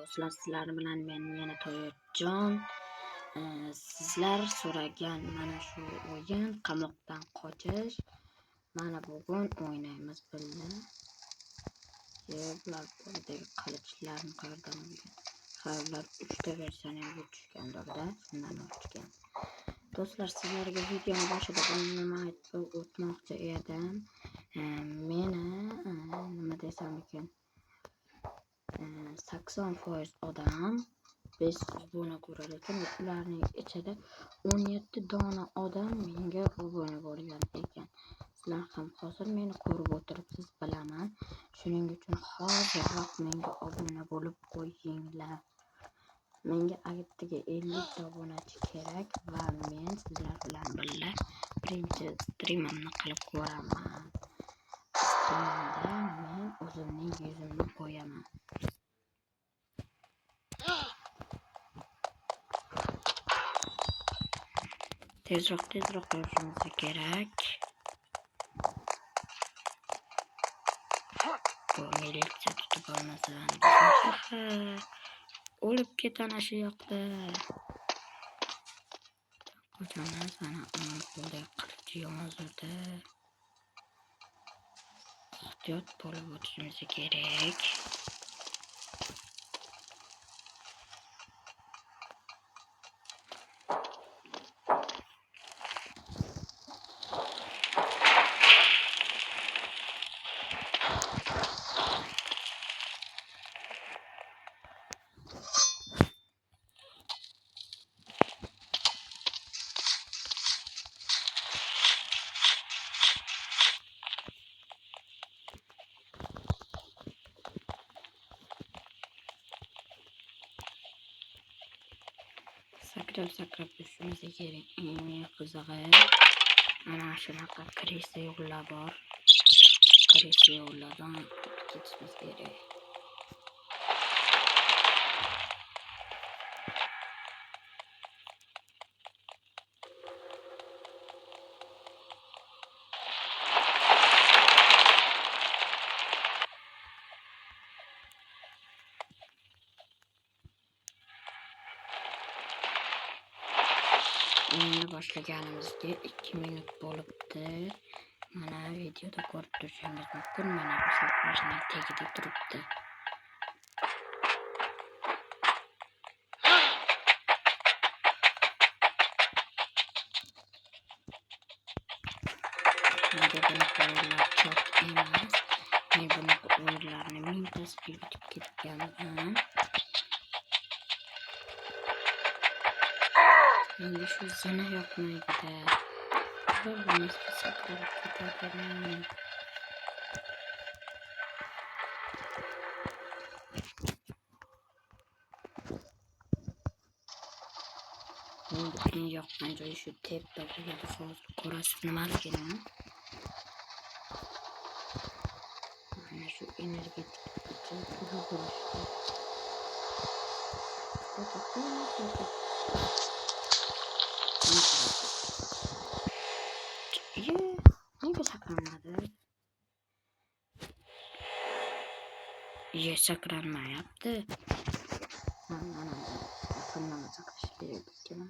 do'stlar, sizlar bilan men yana Toyotjon. Sizlar so'ragan mana shu o'yin qamoqdan qochish. Mana bugun o'ynaymiz birga. Bular buradagi qilichlarni qayerdan olgan? Ular 3 ta versiyaga tushganlarda shundan ochgan. Do'stlar, sizlarga video boshida nima aytib o'tmoqchi edim. Meni nima desam ekan? 80% odam 500 obuna ko'rar ekan. Ularning ichida 17 dona odam menga obuna bo'lgan ekan. Sizlar ham hozir meni ko'rib o'tiribsiz, bilaman. Shuning uchun hozirroq menga obuna bo'lib qo'yinglar. Menga agittiga 50 ta obunachi kerak va men sizlar bilan birga birinchi streamimni qilib ko'raman. Streamimda men o'zimning yuzimni qo'yaman. Tezroq yurishimiz kerak. Bu militsiya tutib olmasa o'lib ketana shu yoqda. Ko'chamiz mana qo'lda qilichi yomozda. Ehtiyot bo'lib o'tishimiz kerak. Sakrab yurishimiz kerak. Eng qizig'i mana shunaqa kirisi yo'llar bor. Kirisi yo'llardan ketishimiz kerak. O'yinni boshlaganimizga 2 minut bo'libdi. Mana videoda ko'rib turishingiz mumkin. Mana bu sakrashning tagida turibdi. Menga bunaqa o'yinlar çok emas. Men bunaqa o'yinlarni mingtasiga yutib ketganman. Menga shu zina yoqmaydi-da. Bo'lmasa sakrab ketaman. Menga eng yoqqan joyi shu tepda bo'ladi. Hozir ko'rasiz nimaligini. Mana shu energetik nega sakranmadi? Sakranmayapti. Mana yaqindan sakrash kerak ekan.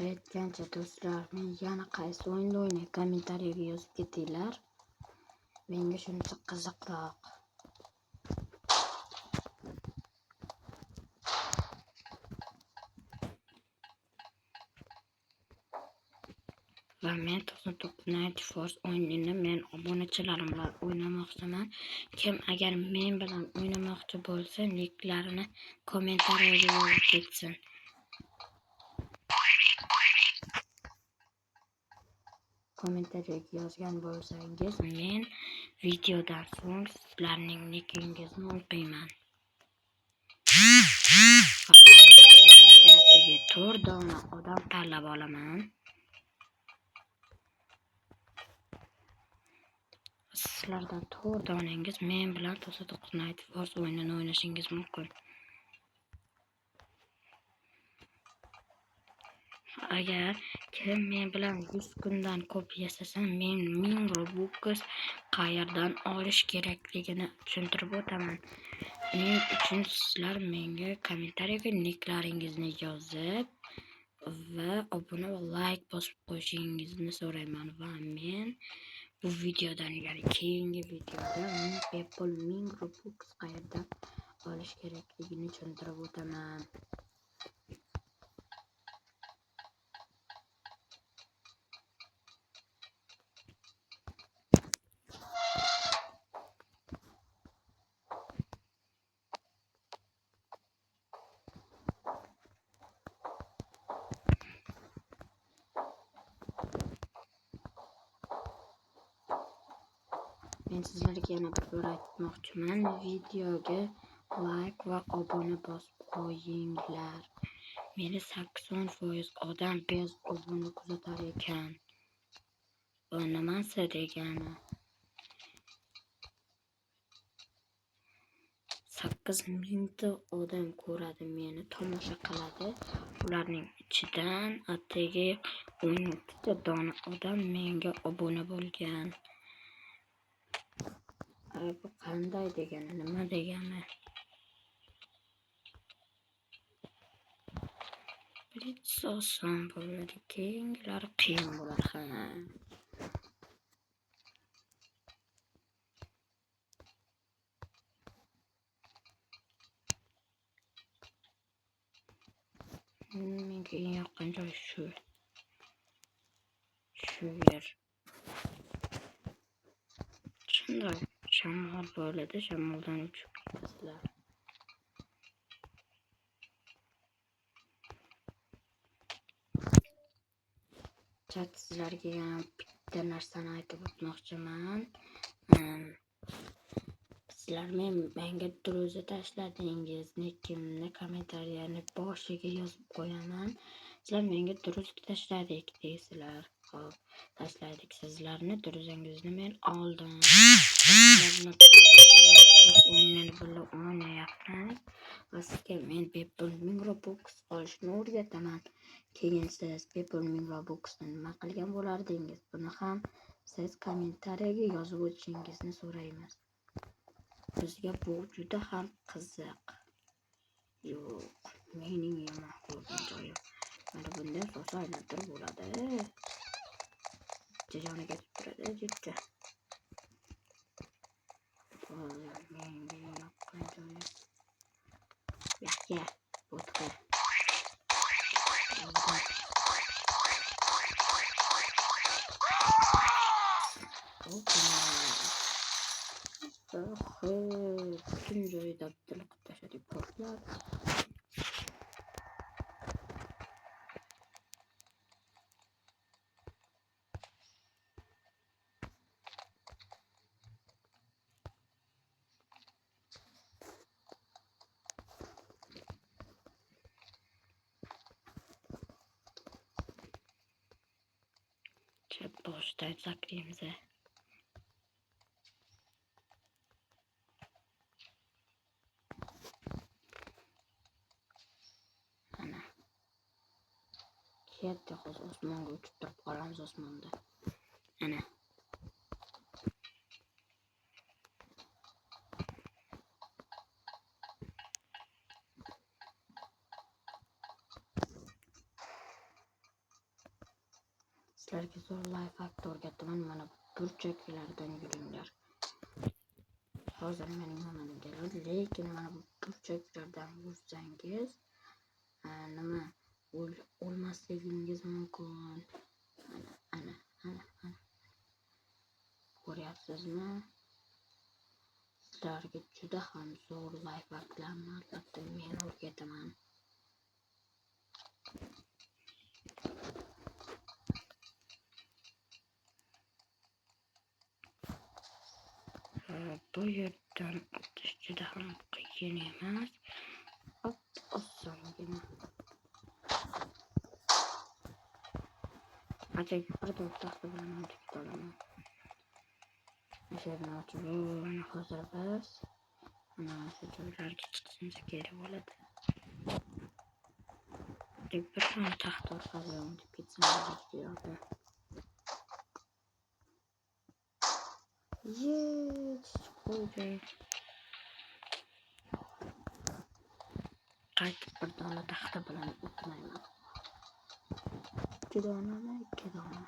Aytgancha do'stlar, men yana qaysi o'yinda o'ynay, kommentariyaga yozib ketinglar. Menga shuncha qiziqroq. Va men Top 90 o'yinini men obunachilarim bilan o'ynamoqchiman. Kim agar men bilan o'ynamoqchi bo'lsa, niklarini kommentariyaga yozib ketsin. Kommentariyaga yozgan bo'lsangiz, men Videodan so'ng sizlarning nikingizni o'qiyman. Atigi 4 dona odam tanlab olaman. Sizlardan 4 donangiz men bilan Tosa 9 Night Wars o'yinini o'ynashingiz mumkin. Agar kim men bilan 100 kundan ko'p yashasa, men 1000 Robux qayerdan olish kerakligini tushuntirib o'taman. Buning uchun sizlar menga kommentariyaga niklaringizni yozib va obuna va like bosib qo'yishingizni so'rayman va men bu videodan ilgari keyingi videoda Apple 1000 Robux qayerdan olish kerakligini tushuntirib o'taman. Men sizlarga yana bir aytmoqchiman, videoga like va obuna bosib qo'yinglar. Meni 80% odam bez obuna kuzatar ekan. Bu nimasi degani? 8000 ta odam ko'radi, meni tomosha qiladi. Ularning ichidan atigi 17 ta dona odam menga obuna bo'lgan. Bu qanday degani, nima degani? Birinchisi oson bo'ladi, keyingilari qiyin bo'ladi. Menga eng yoqqan joy shu yer. Shunday shamol bo'ladi, shamoldan uchib ketasizlar. Chat, sizlarga yana bitta narsani aytib o'tmoqchiman. Sizlar menga druzi tashladingiz, nikimni kommentariyani boshiga yozib qo'yaman. Sizlar menga druz tashladik deysizlar. Xo'p, tashladik. Sizlarni druzingizni men oldim. O'yinlarni birga o'ynayapmiz va sizga men Apple 1000 Robux olishni o'rgataman. Keyin siz Apple 1000 Robuxni nima qilgan bo'lardingiz? Buni ham siz kommentariyaga yozib o'tishingizni so'raymiz. Bizga bu juda ham qiziq. Yo'q, mening yomon ko'rgan joyim. Mana bundan so'z aylantirib bo'ladi. Jajoniga turadi, jiddi. Menga yoqqan joyim. Ya, bo'tqa. Bütün joyda bitilib tashladik portlar. Boshda zaklaymiz. Ana. Yerda hozir osmonga uchib turib qolamiz osmonda. Ana. Sizlarga zo'r life hack o'rgataman. Mana burchaklardan yuringlar. Hozir mening yo'lim keladi, lekin mana bu burchaklardan yursangiz, nima o'lmasligingiz mumkin. Ana. Ko'ryapsizmi? Sizlarga juda ham zo'r life hacklarni albatta men o'rgataman. yerdan o'tish juda ham qiyin emas. Osongina. Ajoyib bir taxta bilan o'tib olaman. Eshikni ochib bo'lgan hozir biz mana shu joylarga chiqishimiz kerak bo'ladi. Bir tane taxt orqali o'tib ketsangiz bo'ladi. Qo'ydi. Qaytib bir dona taxta bilan o'tmayman. 2 donami 2 dona.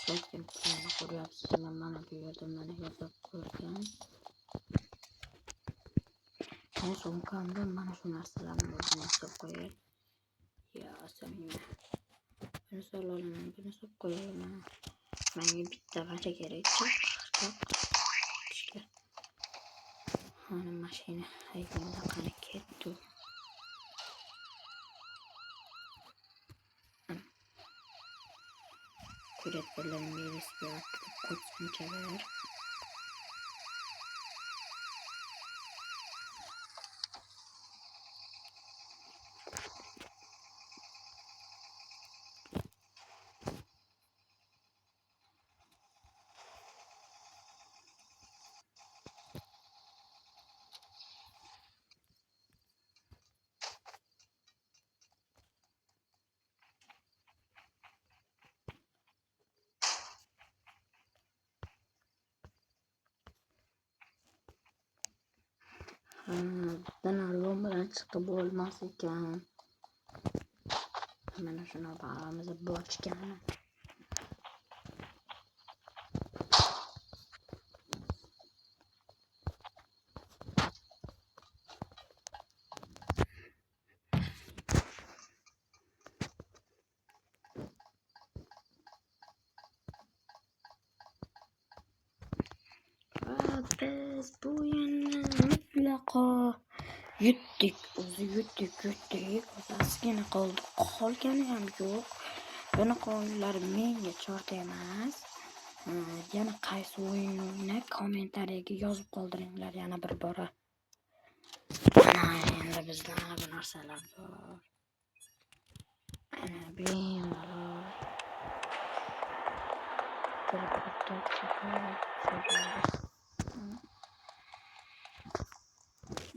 Lekin buni ko'ryapsiz, mana bu yerda mana yozib qo'ygan. Men sumkamda mana shu narsalarni o'zim qo'yay. Ya samimiy. Buni solaman, buni solib qo'yaman. Menga bitta g'acha kerak. Mana mashina haydaydi, qani ketdi. Kuret bilan merisga qo'shimchalar. Ben albüm bilan chiqib bo'lmas ekan. Mana shuni bag'rimizni bochgan. Biz bu yana mutlaqo yutdik. O'zi yutdik. Ozgina qolgani ham yo'q. Bunaqa o'yinlar menga chort emas. Yana qaysi o'yinni o'ynab kommentariyaga yozib qoldiringlar yana bir bora. Endi bizda mana bu narsalar bor. Ana bemalol.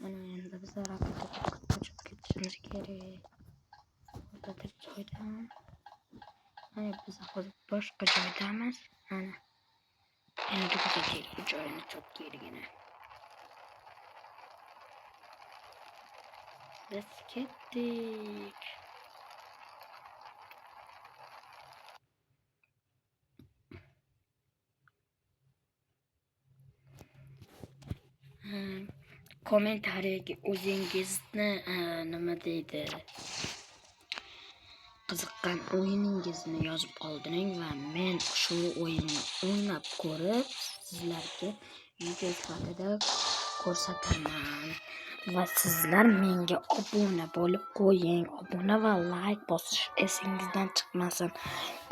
Mana endi biz raketaga qochib ketishimiz kerak. O'rtada joyda. Mana biz hozir boshqa joydamiz. Mana. Endi bizga kerak joyni choptirgina. Biz ketdik. Kommentariyaga o'zingizni nima deydi? Qiziqqan o'yiningizni yozib qoldiring va men shu o'yinni o'ynab ko'rib sizlarga video sifatida ko'rsataman. Va sizlar menga obuna bo'lib qo'ying. Obuna va like bosish esingizdan chiqmasin.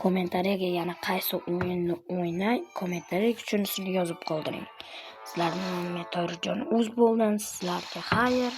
Kommentariyaga yana qaysi o'yinni o'ynay, kommentariyaga shunisini yozib qoldiring. Sizlarning nomim To'rajon bo'ldim. Sizlarga xayr.